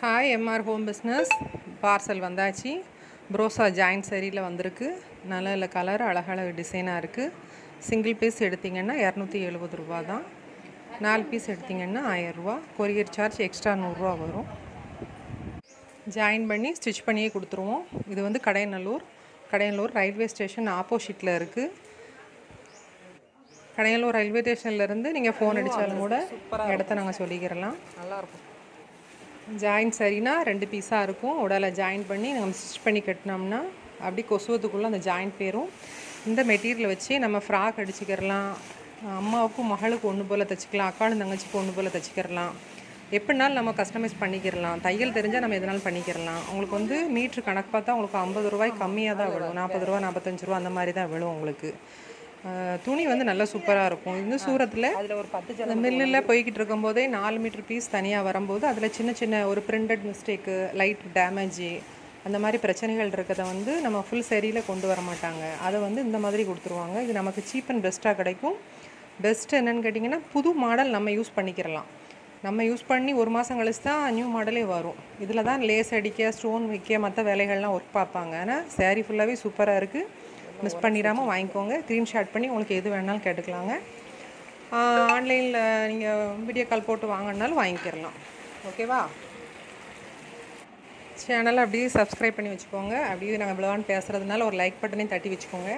Hi MR home business parcel வந்தாச்சு. ப்ரோசா joint சரியில் வந்திருக்கு. நல்ல கலர் அழகழகு டிசைனாக இருக்குது. சிங்கிள் பீஸ் எடுத்திங்கன்னா 270 ரூபா தான். 4 பீஸ் எடுத்திங்கன்னா 1000 ரூபா. கொரியர் சார்ஜ் எக்ஸ்ட்ரா 100 ரூபா வரும். ஜாயின் பண்ணி ஸ்டிச் பண்ணியே கொடுத்துருவோம். இது வந்து கடையநல்லூர் ரயில்வே ஸ்டேஷன் ஆப்போசிட்டில் இருக்குது. கடையநல்லூர் ரயில்வே ஸ்டேஷன்லேருந்து நீங்கள் ஃபோன் அடித்தாலும் கூட இடத்த நாங்கள் சொல்லிக்கிறலாம். நல்லாயிருக்கும். ஜாயின் சரினா 2 பீஸாக இருக்கும். உடலை ஜாயின் பண்ணி நம்ம ஸ்டிச் பண்ணி கட்டினோம்னா அப்படி கொசுவத்துக்குள்ளே அந்த ஜாயின் பேரும். இந்த மெட்டீரியலை வச்சு நம்ம ஃப்ராக் அடிச்சுக்கிறலாம். அம்மாவுக்கும் மகளுக்கு ஒன்று போல் தைச்சிக்கலாம். அக்காளும் தங்கச்சிக்கு ஒன்று போல் தைச்சிக்கிறலாம். எப்படினாலும் நம்ம கஸ்டமைஸ் பண்ணிக்கிறலாம். தையல் தெரிஞ்சால் நம்ம எதனாலும் பண்ணிக்கிறலாம். உங்களுக்கு வந்து மீட்ரு கணக்கு பார்த்தா உங்களுக்கு 50 ரூபாய் கம்மியாக தான் விழும். 40 ரூபா 45 ரூபா அந்த மாதிரி தான் விழும் உங்களுக்கு. துணி வந்து நல்லா சூப்பராக இருக்கும். இந்த சூரத்தில் அதில் ஒரு 10 மில்லில் போய்கிட்டு இருக்கும்போதே 4 மீட்டர் பீஸ் தனியாக வரும்போது அதில் சின்ன ஒரு பிரிண்டட் மிஸ்டேக்கு, லைட் டேமேஜு அந்த மாதிரி பிரச்சனைகள் இருக்கிறத வந்து நம்ம ஃபுல் சரியில் கொண்டு வர மாட்டாங்க. அதை வந்து இந்த மாதிரி கொடுத்துருவாங்க. இது நமக்கு சீப் அண்ட் பெஸ்ட்டாக கிடைக்கும். பெஸ்ட்டு என்னென்னு கேட்டிங்கன்னா, புது மாடல் நம்ம யூஸ் பண்ணிக்கிறலாம். நம்ம யூஸ் பண்ணி ஒரு மாதம் கழிச்சு தான் நியூ மாடலே வரும். இதில் தான் லேஸ் அடிக்க, ஸ்டோன் வைக்க, மற்ற வேலைகள்லாம் ஒர்க் பார்ப்பாங்க. ஆனால் சேரீ ஃபுல்லாகவே சூப்பராக இருக்குது. மிஸ் பண்ணிடாமல் வாங்கிக்கோங்க. ஸ்க்ரீன்ஷாட் பண்ணி உங்களுக்கு எது வேணாலும் கேட்டுக்கலாங்க. ஆன்லைனில் நீங்கள் வீடியோ கால் போட்டு வாங்கினாலும் வாங்கிக்கிறலாம். ஓகேவா? சேனலை அப்படியே சப்ஸ்கிரைப் பண்ணி வச்சுக்கோங்க. அப்படியே நாங்கள் இவ்வளோவான்னு பேசுகிறதுனால ஒரு லைக் பட்டனையும் தட்டி வச்சுக்கோங்க.